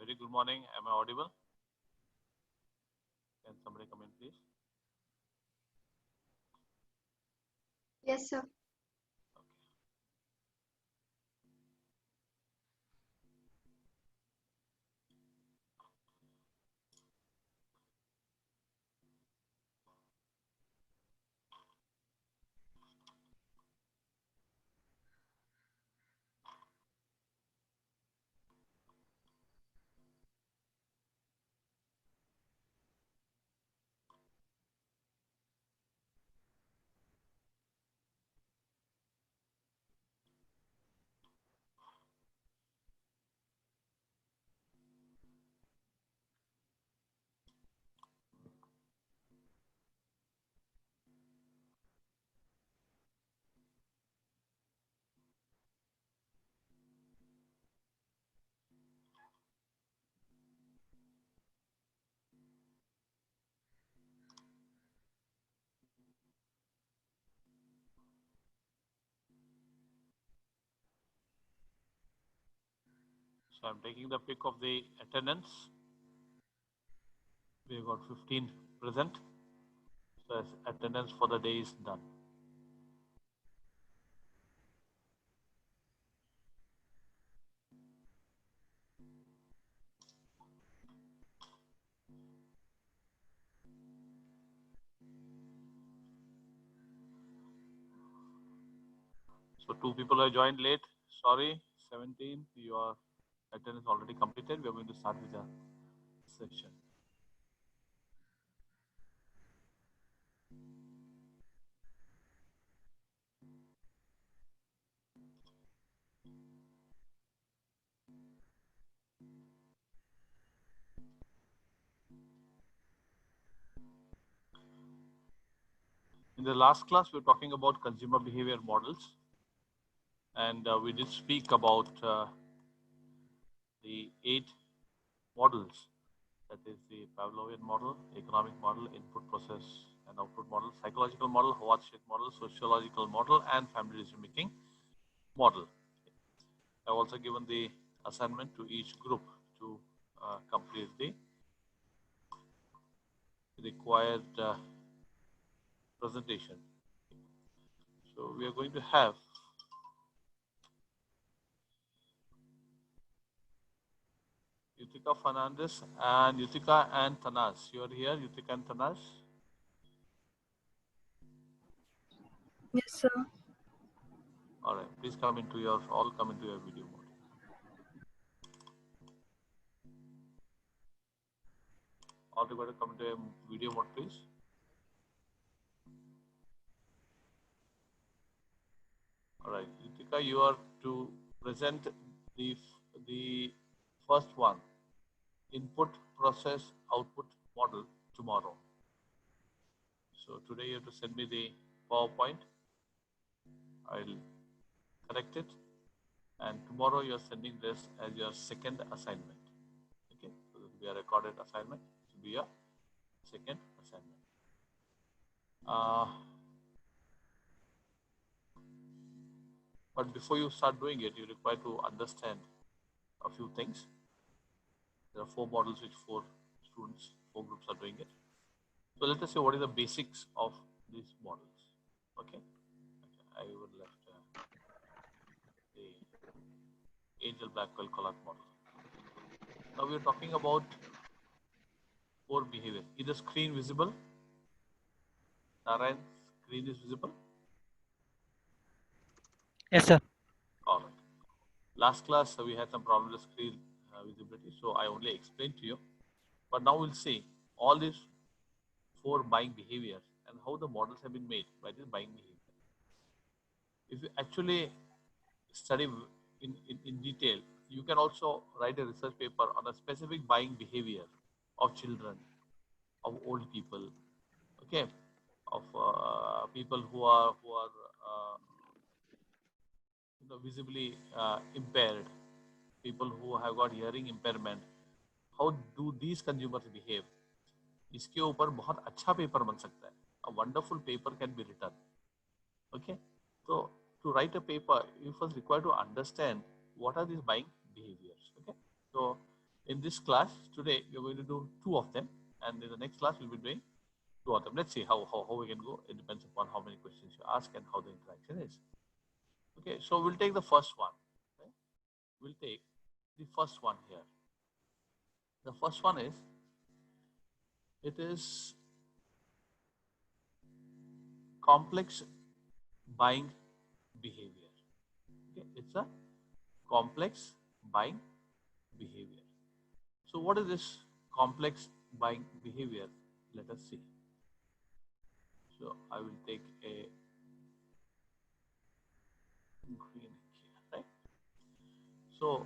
Very good morning. Am I audible? Can somebody come in, please? Yes, sir. So I'm taking the pick of the attendance. We've got 15 present. So attendance for the day is done. So 2 people have joined late. Sorry, 17. Your attendance already completed. We are going to start with the session. In the last class, we were talking about consumer behavior models, and we did speak about the 8 models. That is the Pavlovian model, economic model, input process and output model, psychological model, Howard-Schick model, sociological model, and family decision-making model. I've also given the assignment to each group to complete the required presentation. So we are going to have Yutika Fernandez and Yutika and Tanas. You are here, Yutika and Tanas? Yes, sir. All right, please come into your video mode. All together come into a video mode, please. All right, Yutika, you are to present the first one, input process output model, tomorrow. So today you have to send me the PowerPoint. I'll correct it, and tomorrow you are sending this as your second assignment. Okay, so this will be a recorded assignment. It will be your second assignment. But before you start doing it, you require to understand a few things. There are 4 models which 4 students, 4 groups are doing it. So let us say what is the basics of these models. Okay, I would left the Angel Blackwell Collard model. Now we are talking about 4 behaviors. Is the screen visible? Narayan, screen is visible? Yes, sir. All right. Last class we had some problem with screen visibility, so I only explained to you. But now we'll see all these 4 buying behaviors and how the models have been made by this buying behavior. If you actually study in detail, you can also write a research paper on a specific buying behavior of children, of old people, okay, of people who are visibly impaired, people who have got hearing impairment. How do these consumers behave? इसके ऊपर बहुत अच्छा paper बन सकता है. A wonderful paper can be written. Okay, so to write a paper, you first require to understand what are these buying behaviors. Okay, so In this class today, we're going to do 2 of them, and in the next class, we'll be doing 2 of them. Let's see how we can go. It depends upon how many questions you ask and how the interaction is. Okay, so we'll take the first one. Okay? We'll take the first one here. The first one is, it is complex buying behavior. Okay, it's a complex buying behavior. So what is this complex buying behavior? Let us see. So I will take a green here, right? So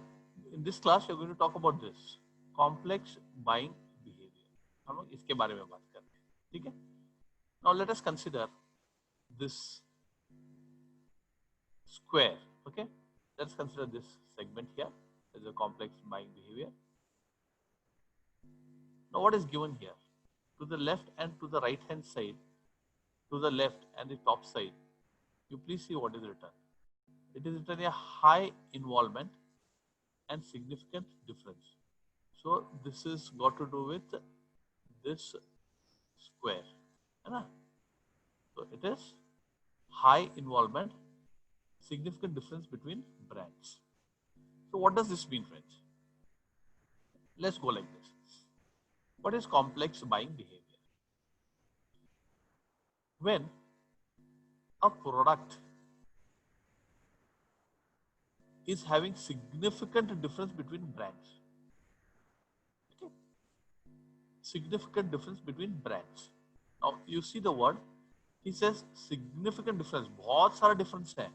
in this class, we are going to talk about this complex buying behavior. हम लोग इसके बारे में बात कर रहे हैं, ठीक है? Now let us consider this square. Okay, let's consider this segment here as a complex buying behavior. Now what is given here? To the left and to the right hand side, to the left and the top side, you please see what is written. It is written a high involvement and significant difference. So this is got to do with this square. So it is high involvement, significant difference between brands. So what does this mean, friends? Let's go like this. What is complex buying behavior? When a product is having significant difference between brands. Okay? Significant difference between brands. Now you see the word, he says significant difference. बहुत सारा difference है.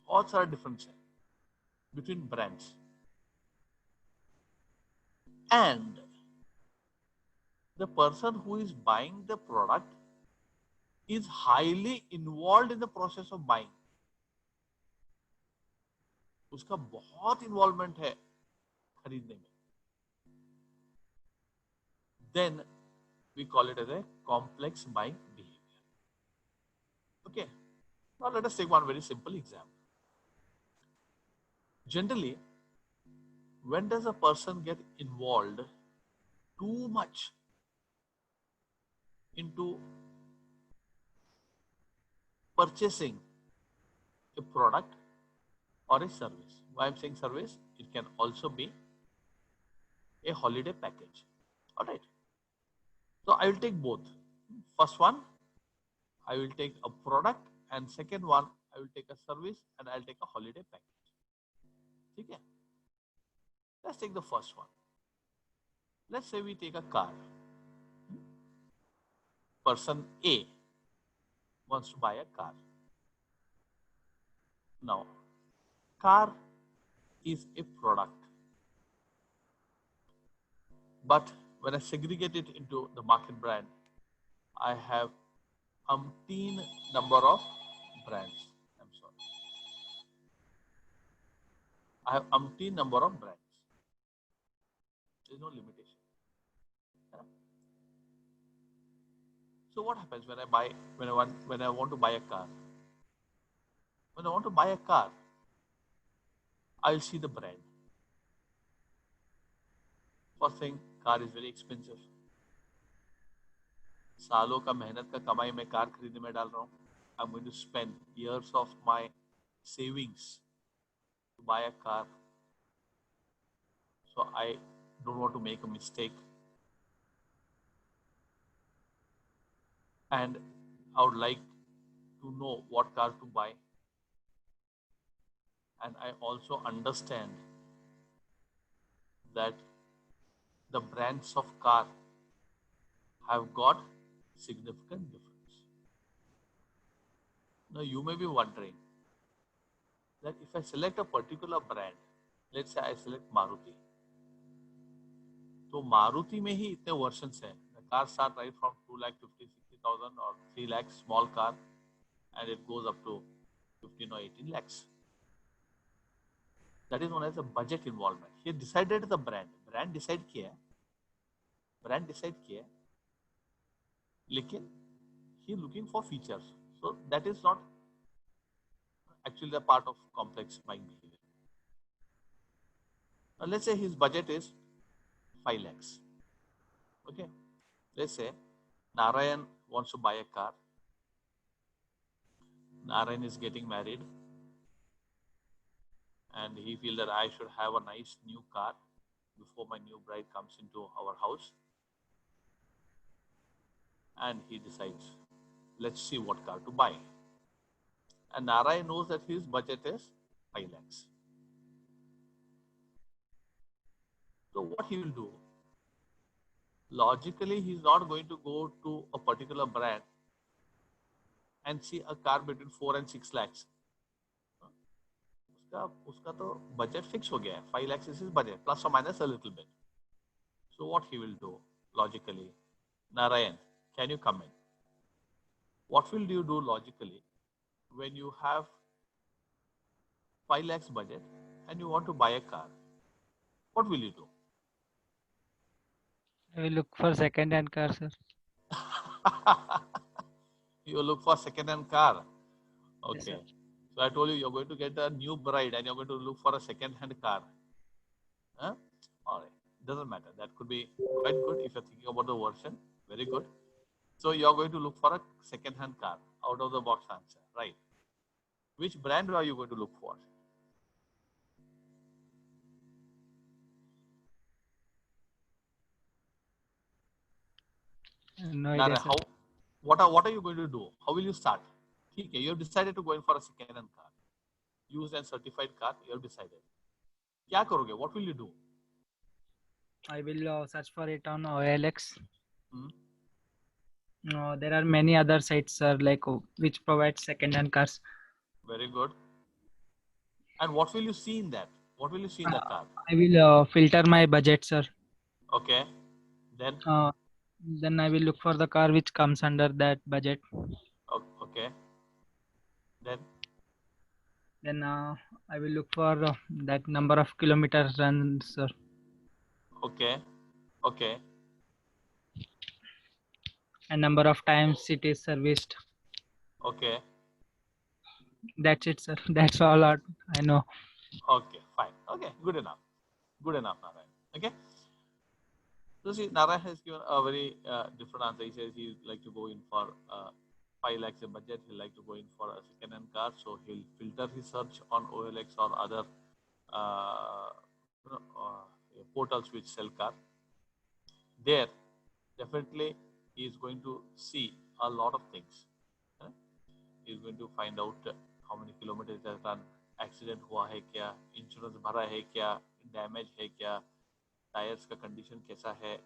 बहुत सारा difference है between brands. And the person who is buying the product is highly involved in the process of buying. उसका बहुत involvement है खरीदने में. Then we call it as a complex buying behavior. Okay. Now let us take one very simple example. Generally, when does a person get involved too much into purchasing a product or a service? Why I'm saying service, it can also be a holiday package. All right. So I will take both. First one, I will take a product, and second one, I will take a service and I'll take a holiday package. Okay. Let's take the first one. Let's say we take a car. Person A wants to buy a car. Now, car is a product. But when I segregate it into the market brand, I have umpteen number of brands. I'm sorry. I have umpteen number of brands. There is no limitation. Yeah. So what happens when I want to buy a car? When I want to buy a car, I'll see the brand. First thing, car is very expensive. सालों का मेहनत का कमाई मैं car खरीदने में डाल रहा हूँ. I'm going to spend years of my savings to buy a car. So I don't want to make a mistake. And I would like to know what car to buy. And I also understand that the brands of car have got significant difference. Now you may be wondering that if I select a particular brand, let's say I select Maruti, तो Maruti में ही इतने versions हैं. The car start right from 2,50,000-60,000 or 3 lakhs small car, and it goes up to 15 or 18 lakhs. That is known as a budget involvement. He decided the brand. Brand decide किया है. Brand decide किया है. लेकिन he looking for features. So that is not actually the part of complex buying behavior. Now let's say his budget is 5 lakhs. Okay. Let's say Narayan wants to buy a car. Narayan is getting married and he feels that I should have a nice new car before my new bride comes into our house. And he decides, let's see what car to buy. And Narayan knows that his budget is 5 lakhs. So what he will do? Logically, he's not going to go to a particular brand and see a car between 4 and 6 lakhs. उसका तो budget fix हो गया है. 5 lakhs is his budget, plus or minus a little bit. So what he will do logically? Narayan, can you come in? What will you do logically when you have 5 lakhs budget and you want to buy a car? What will you do? I will look for second-hand car, sir. You look for second-hand car. Okay. Yes, so I told you you're going to get a new bride and you're going to look for a second-hand car. Huh? All right. Doesn't matter. That could be quite good if you're thinking about the version. Very good. So you're going to look for a second-hand car. Out of the box answer. Right. Which brand are you going to look for? No Nara, idea, sir. what are you going to do? How will you start? Okay, you have decided to go in for a second-hand car. Used and certified car, you have decided. क्या करोगे? What will you do? I will search for it on OLX. Hmm? There are many other sites, sir, like which provide second-hand cars. Very good. And what will you see in that? What will you see in that car? I will filter my budget, sir. Okay. Then? Then I will look for the car which comes under that budget. Okay. Then? Then I will look for that number of kilometers run, sir. Okay. Okay. And number of times it is serviced. Okay. That's it, sir. That's all I know. Okay, fine. Okay, good enough. Good enough, Narayan. Okay. So see, Narayan has given a very different answer. He says he'd like to go in for 5 lakhs in budget. He'd like to go in for a second-hand car. So he'll filter his search on OLX or other portals which sell car. There, definitely, he is going to see a lot of things. He is going to find out how many kilometers it has run, accident हुआ है क्या, insurance भरा है क्या, damage है क्या, tires का condition कैसा है,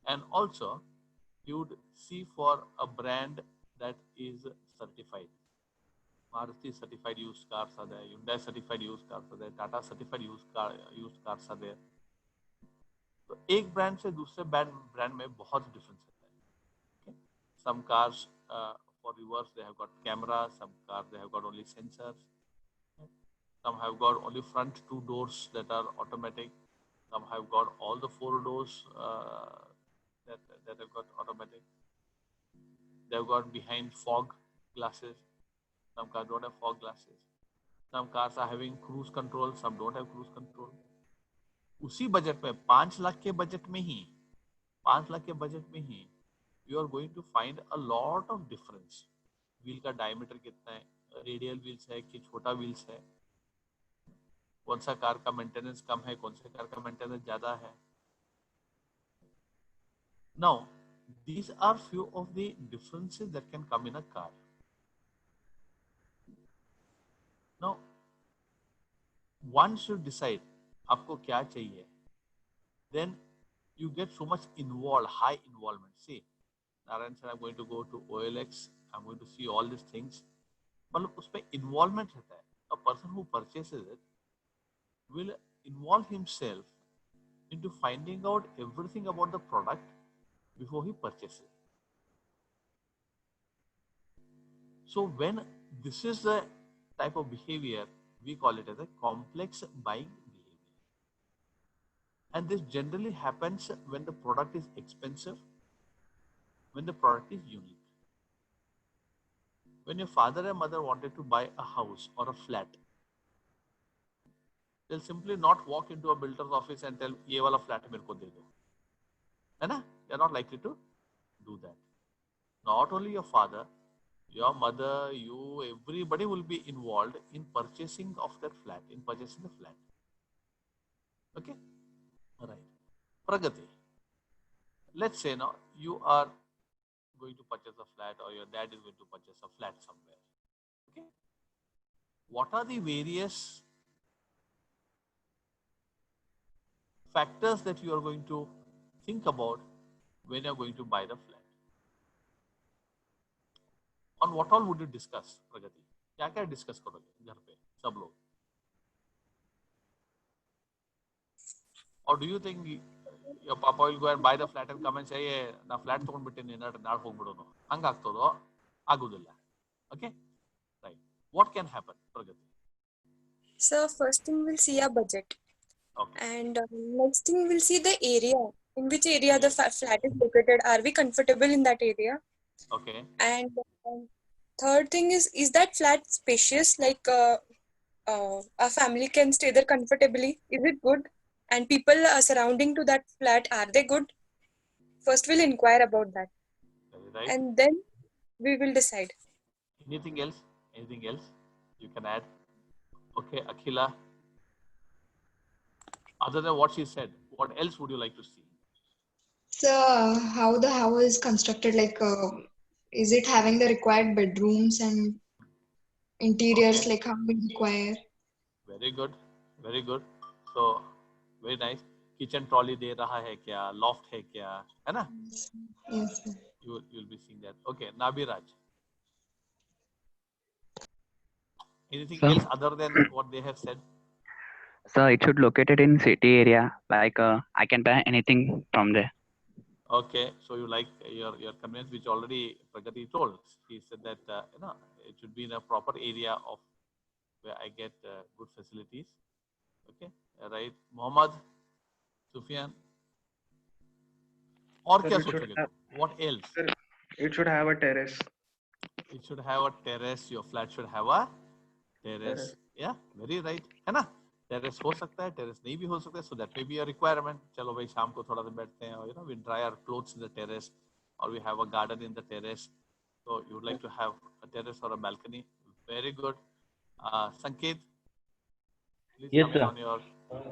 and also you would see for a brand that is certified. Maruti certified used cars are there, Hyundai certified used cars are there, Tata certified used cars are there. तो एक brand से दूसरे brand में बहुत difference होता है. Some cars for reverse they have got camera, some cars they have got only sensors, some have got only front 2 doors that are automatic, some have got all the 4 doors that have got automatic. They have got behind fog glasses, some cars don't have fog glasses, some cars are having cruise control, some don't have cruise control. उसी budget में 5 लाख के budget में ही you are going to find a lot of difference. Wheel का diameter कितना है, radial wheels है कि छोटा व्हील्स है, कौन सा कार का मेंटेनेंस कम है, कौन सा कार का मेंटेनेंस ज्यादा है. Now, these are few of the differences that can come in a car. Now, once you decide आपको क्या चाहिए, then you get so much involved, high involvement. See, Narayan said, I'm going to go to OLX, I'm going to see all these things. मतलब उसमें involvement रहता है. A person who purchases it will involve himself into finding out everything about the product before he purchases. So when this is the type of behavior, we call it as a complex buying behavior. And this generally happens when the product is expensive, when the product is unique. When your father and mother wanted to buy a house or a flat, they'll simply not walk into a builder's office and tell ये वाला flat मेरे को दे दो, है ना? They're not likely to do that. Not only your father, your mother, you, everybody will be involved in purchasing of that flat, in purchasing the flat. Okay, all right. Pragati, let's say now you are going to purchase a flat, or your dad is going to purchase a flat somewhere. Okay, what are the various factors that you are going to think about when you're going to buy the flat? On what all would you discuss, Pragati? क्या क्या discuss करोगे घर पे सब लोग? Or do you think your papa will go and buy the flat and come and say, "Hey, na flat ತಗೊಂಡ್ಬಿಟ್ಟಿನಿ ನಾಳೆ ಹೋಗ್ಬಿಡೋನು ಹಂಗಾಗ್ತದೋ ಆಗುದಿಲ್ಲ." Okay, right. What can happen, Pragati? So first thing we'll see our budget, Okay. and next thing we'll see the area, in which area the flat is located. Are we comfortable in that area? Okay. And third thing is that flat spacious? Like a family can stay there comfortably. Is it good? And people surrounding to that flat, are they good? First we'll inquire about that, Very right. and then we will decide. Anything else? Anything else you can add? Okay, Akhila. Other than what she said, what else would you like to see? So, how the house is constructed? Like, is it having the required bedrooms and interiors? Okay. Like, how we require? Very good. Very good. So, very nice. Kitchen trolley दे रहा है क्या? Loft है क्या? है ना? Yes, sir. You'll be seeing that. Okay, Nabiraj. Anything Sir? else other than what they have said? So it should located in city area. Like I can buy anything from there. Okay, so you like your convenience, which already Pragati told. He said that it should be in a proper area of where I get good facilities. Okay, right. Mohammed, Sufyan. और Sir, क्या it should सोचोगे? have- What else? Sir, it should have a terrace. It should have a terrace. Your flat should have a terrace. Yeah, very right. है ना? Terrace हो सकता है, terrace नहीं भी हो सकता है. So that may be a requirement. चलो भाई शाम को थोड़ा देर बैठते हैं और we dry our clothes in the terrace, or we have a garden in the terrace. So you would like to have a terrace or a balcony. Very good. Sanket, please Yes, come in sir. on your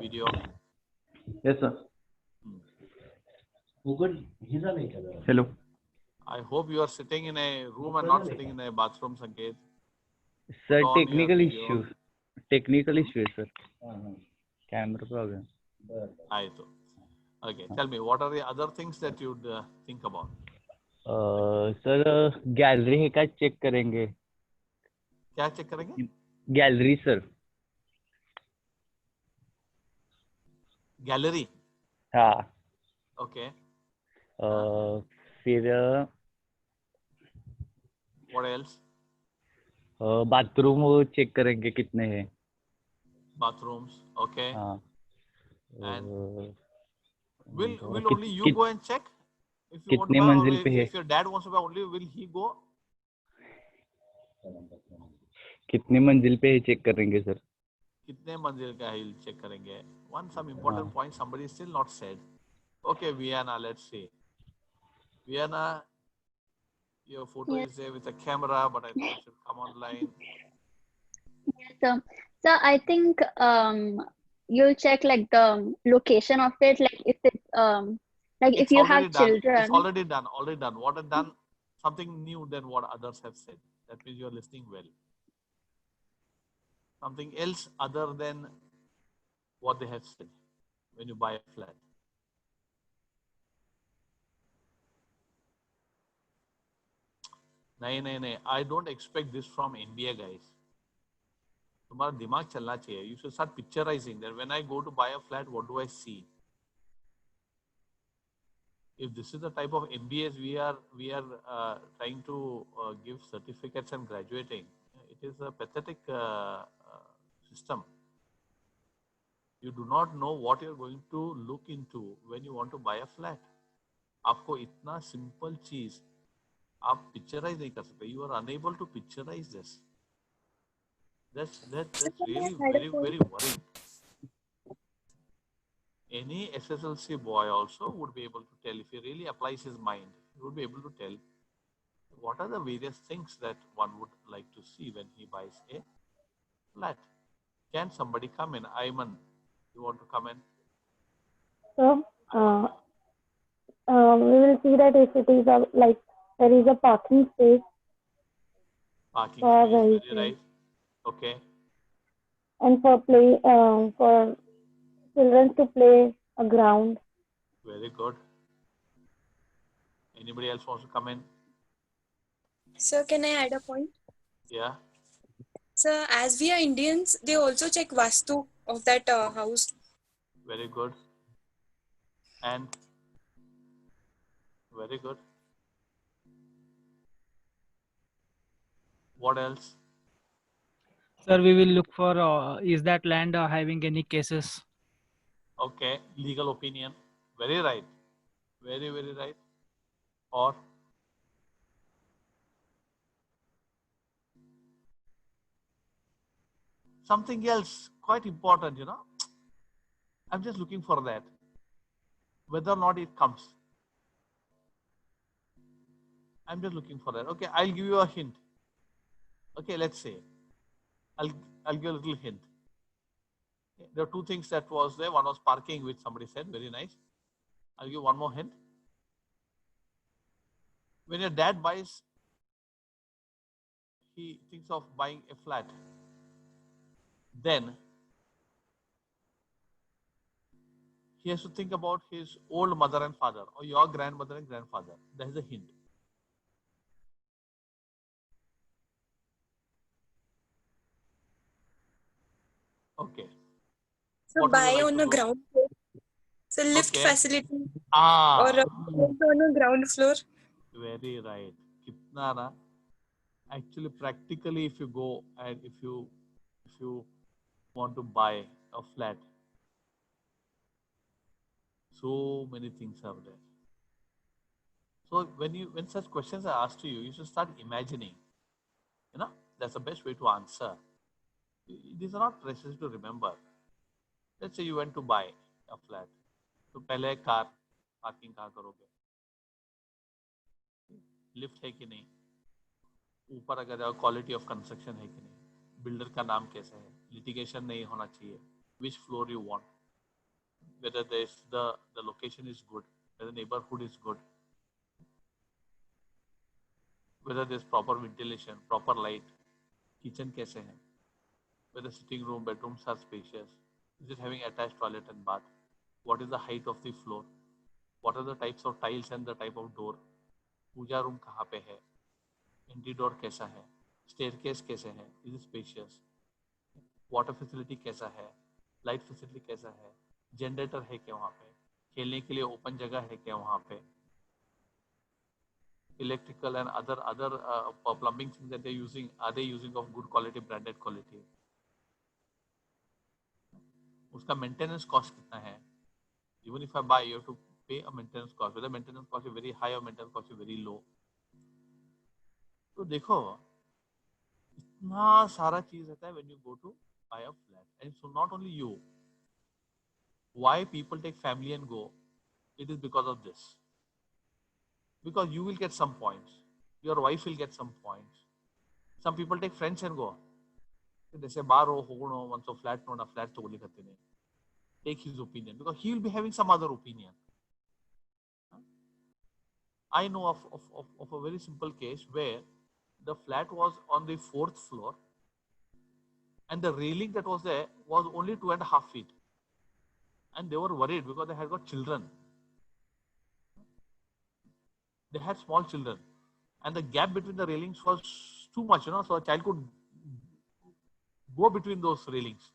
video. Yes, sir. Hello. I hope you are sitting in a room and not sitting in a bathroom, Sanket. Sir, Put on your technical video. issues. Technical issues, sir. Camera problem. आयतो. Okay, tell me, what are the other things that you'd think about? Sir gallery है क्या check करेंगे? क्या check करेंगे? Gallery sir. Gallery. हाँ. Okay. फिर What else? Bathroom check करेंगे कितने हैं. Bathrooms. Okay. हाँ. And will only you go and check? If you want to कितने buy, or मंजिल पे है? if your dad wants to buy only, will he go? कितने मंजिल पे है चेक करेंगे सर? कितने मंजिल का है check करेंगे? Some important point somebody still not said. Okay, Vienna, let's see. Vienna, your photo is there with a camera, but I think it should come online. So I think you'll check like the location of it, like if it's like It's if you already have done. children. It's already done. What is done? Something new than what others have said. That means you are listening well. Something else other than what they have said when you buy a flat. नहीं. I don't expect this from India, guys. तुम्हारा दिमाग चलना चाहिए. You should start picturizing that when I go to buy a flat, what do I see? If this is the type of MBAs we are trying to give certificates and graduating, it is a pathetic system. You do not know what you're going to look into when you want to buy a flat. आपको इतना simple चीज आप picturize नहीं कर सकते. You are unable to picturize this. That's really very worrying. Any SSLC boy also would be able to tell, if he really applies his mind, he would be able to tell what are the various things that one would like to see when he buys a flat. Can somebody come in? Ayman, you want to come in? So we will see that if it is a like there is a parking space Parking for space, very vehicles right. Okay. and for play for children to play a ground. Very good. Anybody else wants to come in? Sir, can I add a point? Yeah. Sir, as we are Indians, they also check Vastu of that house. Very good. And very good. What else? Sir, we will look for is that land having any cases? Okay. Legal opinion. Very right. Very, very right. Or something else quite important, you know. I'm just looking for that. Whether or not it comes. I'm just looking for that. Okay, I'll give you a hint. Okay, let's say. I'll give a little hint. There are two things that was there. One was parking, which somebody said, very nice. I'll give one more hint. When your dad buys, he thinks of buying a flat. Then he has to think about his old mother and father, or your grandmother and grandfather. That is a hint. Okay. So What would you buy like on to a do? ground floor. So lift Okay. facility or Ah, a rent on a ground floor. very right. Kitna na? Actually, practically, if you go and if you want to buy a flat, so many things are there. So when such questions are asked to you, you should start imagining. You know, that's the best way to answer. These are not necessary to remember. Let's say you went to buy a flat. तो पहले car parking कहाँ करोगे? Lift है कि नहीं? ऊपर अगर जाओ क्वालिटी ऑफ कंस्ट्रक्शन है कि नहीं? बिल्डर का नाम कैसा है? लिटिगेशन नहीं होना चाहिए. Which floor you want? Whether the location is good, whether the neighborhood is good, whether there's proper ventilation, proper light, kitchen कैसे है? Whether sitting room, bedrooms are spacious, is it having attached toilet and bath? What is the height of the floor? What are the types of tiles and the type of door? Puja room कहाँ पे है? Entry door कैसा है? Staircase कैसे है? Is it spacious? Water facility कैसा है? Light facility कैसा है? जनरेटर है क्या वहाँ पे? खेलने के लिए ओपन जगह है क्या वहाँ पे? Electrical and other plumbing things that they're using, are they using of good quality, branded quality? उसका maintenance cost कितना है? Even if I buy, you have to pay a maintenance cost. Whether maintenance cost is very high or maintenance cost is very low. तो देखो इतना सारा चीज रहता है when you go to buy a flat. And so not only you, why people take family and go, it is because of this. Because you will get some points, your wife will get some points. Some people take friends and go. जैसे बार हो होगुण हो once flat ನೋಡ flat ತಗೊಳ್ಳಿ ಕತ್ತೀನಿ. Take his opinion because he will be having some other opinion. I know of a very simple case where the flat was on the 4th floor and the railing that was there was only 2.5 feet. And they were worried because they had got children. They had small children. And the gap between the railings was too much, you know, so a child could go between those railings.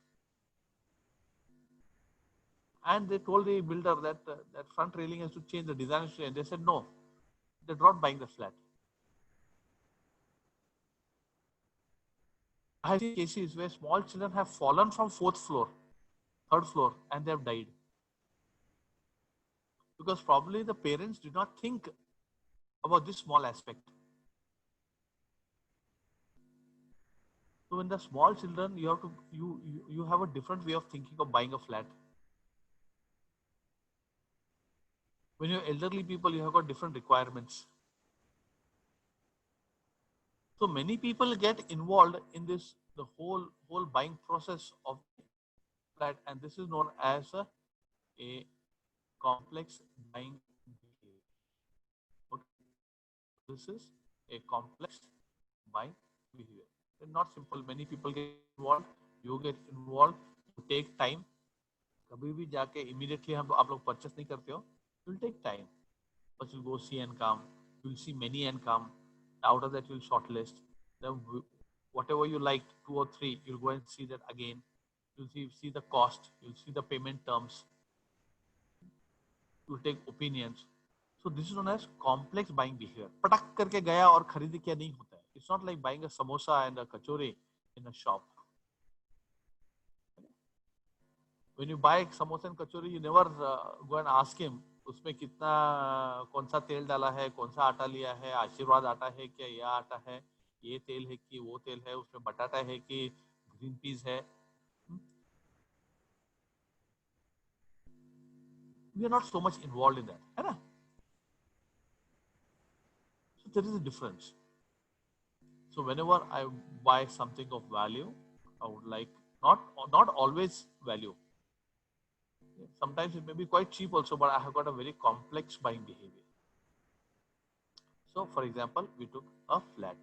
And they told the builder that that front railing has to change, the design has to change. They said no, they're not buying the flat. I have seen cases where small children have fallen from 4th floor, 3rd floor, and they have died. Because probably the parents did not think about this small aspect. So when the small children, you have a different way of thinking of buying a flat. When you're elderly people, you have got different requirements. So many people get involved in this, the whole buying process of flat, and this is known as a complex buying behavior. Okay? This is a complex buying behavior. It's not simple. Many people get involved. You get involved. You take time. कभी भी जाके immediately हम आप लोग purchase नहीं करते हो. It will take time. But you'll go see and come. You'll see many and come. Out of that, you'll shortlist. Then whatever you like, 2 or 3, you'll go and see that again. You'll see the cost. You'll see the payment terms. You'll take opinions. So this is known as complex buying behavior. पटक करके गया और खरीदी क्या नहीं होता है. It's not like buying a samosa and a kachori in a shop. When you buy samosa and kachori, you never go and ask him उसमें कितना कौन सा तेल डाला है, कौन सा आटा लिया है, आशीर्वाद आटा है क्या, यह आटा है, ये तेल है कि वो तेल है, उसमें बटाटा है कि ग्रीन पीस है. We are not so much involved in that, है ना? So there is a difference. So whenever I buy something of value, I would like not always value. Sometimes it may be quite cheap also, but I have got a very complex buying behavior. So for example, we took a flat.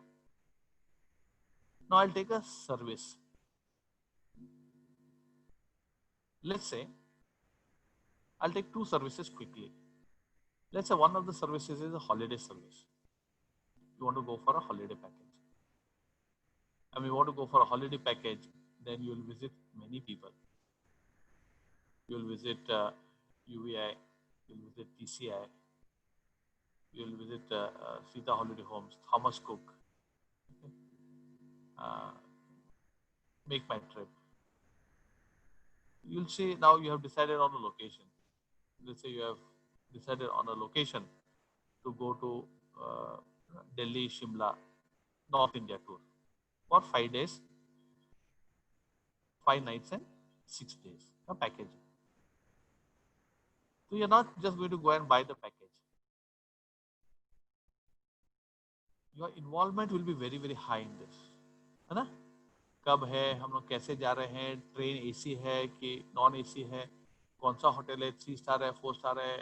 Now I'll take a service. Let's say I'll take 2 services quickly. Let's say one of the services is a holiday service. You want to go for a holiday package. And you want to go for a holiday package, then you will visit many people. You will visit UVI, you will visit TCI, you will visit Sita Holiday Homes, Thomas Cook, Make My Trip. You'll see now you have decided on a location. Let's say you have decided on a location to go to Delhi, Shimla, North India tour for 5 days, 5 nights and 6 days, a package. So you're not just going to go and buy the package. Your involvement will be very, very high in this. है ना? कब है, हम लोग कैसे जा रहे हैं, ट्रेन एसी है कि नॉन एसी है, कौन सा होटल है, 3 स्टार है, 4 स्टार है,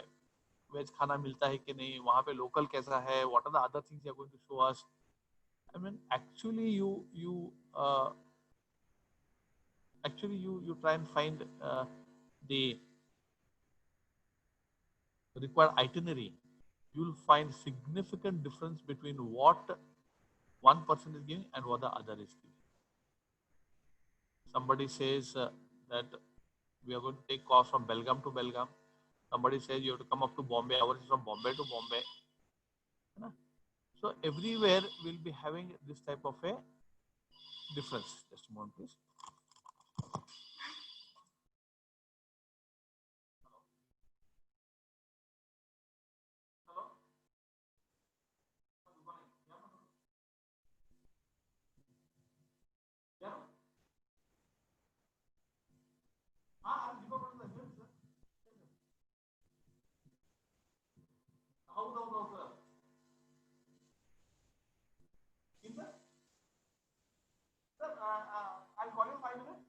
वेज खाना मिलता है कि नहीं, वहाँ पे लोकल कैसा है, what are the other things you are going to show us. I mean, actually you try and find the required itinerary. You will find significant difference between what one person is giving and what the other is giving. Somebody says that we are going to take course from Belgaum to Belgaum. Somebody says you have to come up to Bombay, ours is from Bombay to Bombay. So everywhere we'll be having this type of a difference. Just a moment, please. I'll call you 5 minutes.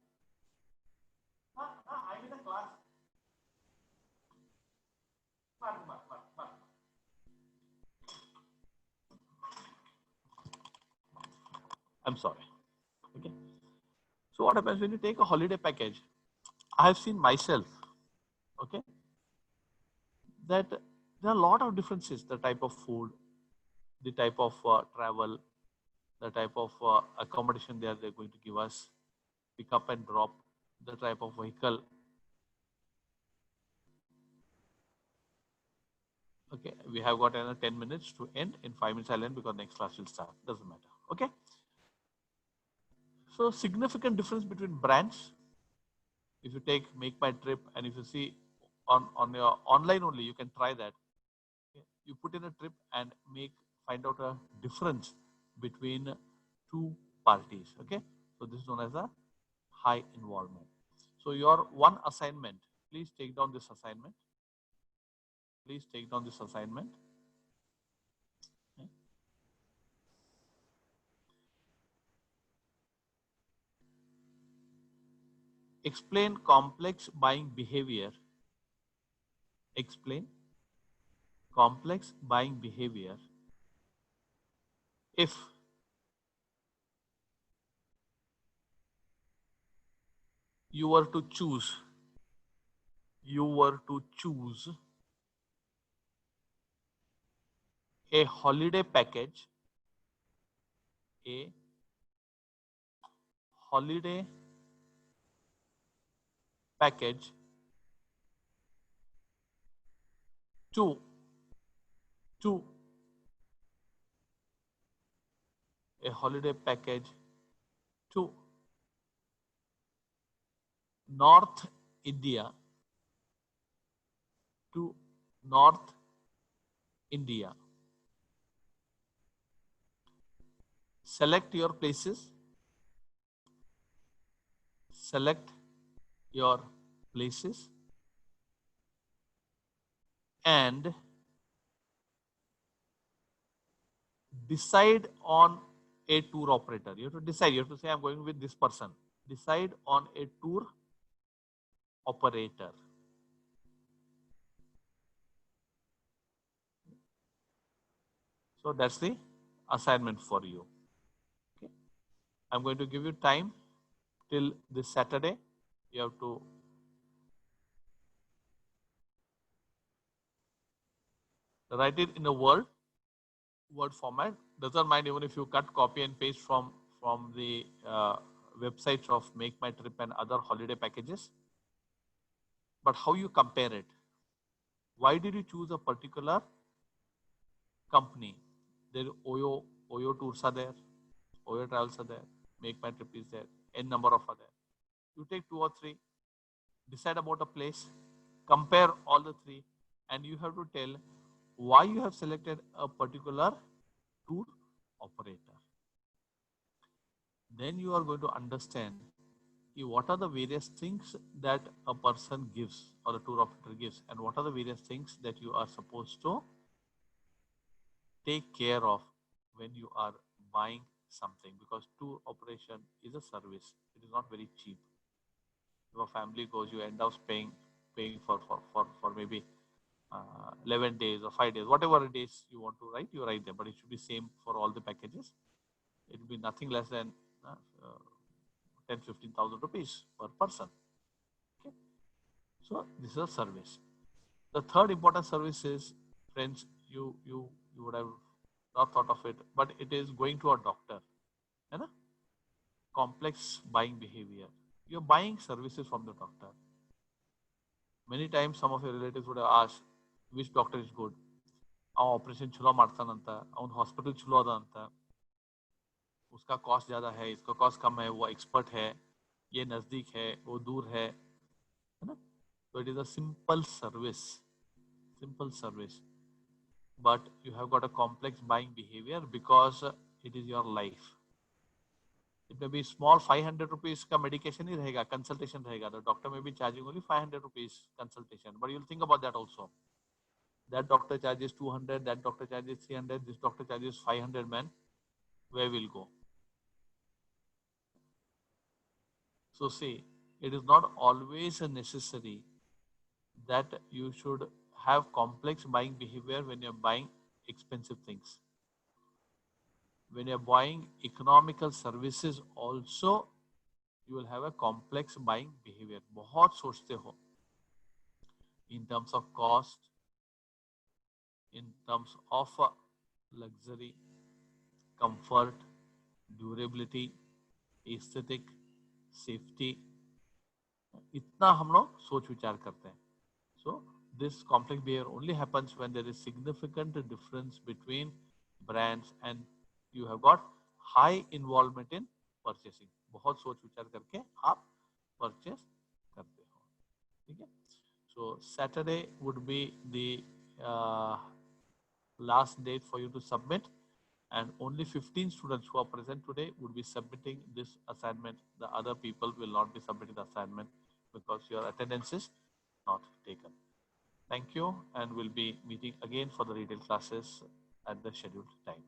I'm in a class. I'm sorry. Okay. So what happens when you take a holiday package? I have seen myself, okay, that there are a lot of differences, the type of food, the type of travel, the type of accommodation they're going to give us, pick up and drop, the type of vehicle. Okay, we have got another 10 minutes to end. In 5 minutes I'll end because next class will start. Doesn't matter. Okay. So significant difference between brands. If you take Make My Trip and if you see on your online only, you can try that. Okay. You put in a trip and find out a difference between 2 parties. Okay. So this is known as a high involvement. So your one assignment, please take down this assignment. Please take down this assignment. Okay. Explain complex buying behavior. Explain complex buying behavior if you were to choose a holiday package, to a holiday package to North India, Select your places. And decide on a tour operator. You have to decide. You have to say, I'm going with this person. Decide on a tour operator. So that's the assignment for you. Okay. I'm going to give you time till this Saturday. You have to write it in a word format. Doesn't mind even if you cut, copy and paste from the websites of Make My Trip and other holiday packages. But how you compare it? Why did you choose a particular company? There Oyo Tours are there, Oyo Travels are there, Make My Trip is there, n number of are there. You take 2 or 3, decide about a place, compare all the 3, and you have to tell why you have selected a particular tour operator. Then you are going to understand what are the various things that a person gives or a tour operator gives, and what are the various things that you are supposed to take care of when you are buying something, because tour operation is a service. It is not very cheap. If a family goes, you end up paying for maybe 11 days or 5 days, whatever days you want to write, you write them, but it should be same for all the packages. It will be nothing less than 10,000-15,000 rupees per person. Okay. So this is a service. The third important service is, friends, you would have not thought of it, but it is going to a doctor. Right? Complex buying behavior. You're buying services from the doctor. Many times some of your relatives would have asked, which doctor is good? Operation chulo martananta, hospital chulo adanta. उसका cost ज़्यादा है, इसका cost कम है, वो expert है, ये नज़दीक है, वो दूर है ना? So it is a simple service, but you have got a complex buying behavior because it is your life. It may be small 500 rupees का medication ही रहेगा, consultation रहेगा. The doctor may be charging only 500 rupees consultation, but you'll think about that also. That doctor charges 200, that doctor charges 300, this doctor charges 500, man. Where will go? So see, it is not always necessary that you should have complex buying behavior when you're buying expensive things. When you're buying economical services also, you will have a complex buying behavior. बहुत सोचते हो in terms of cost, in terms of luxury, comfort, durability, aesthetic, safety. इतना हम लोग सोच विचार करते हैं. So this complex behavior only happens when there is significant difference between brands and you have got high involvement in purchasing. बहुत सोच विचार करके आप purchase करते हो. ठीक है? So Saturday would be the last date for you to submit, and only 15 students who are present today would be submitting this assignment. The other people will not be submitting the assignment because your attendance is not taken. Thank you, and we'll be meeting again for the retail classes at the scheduled time.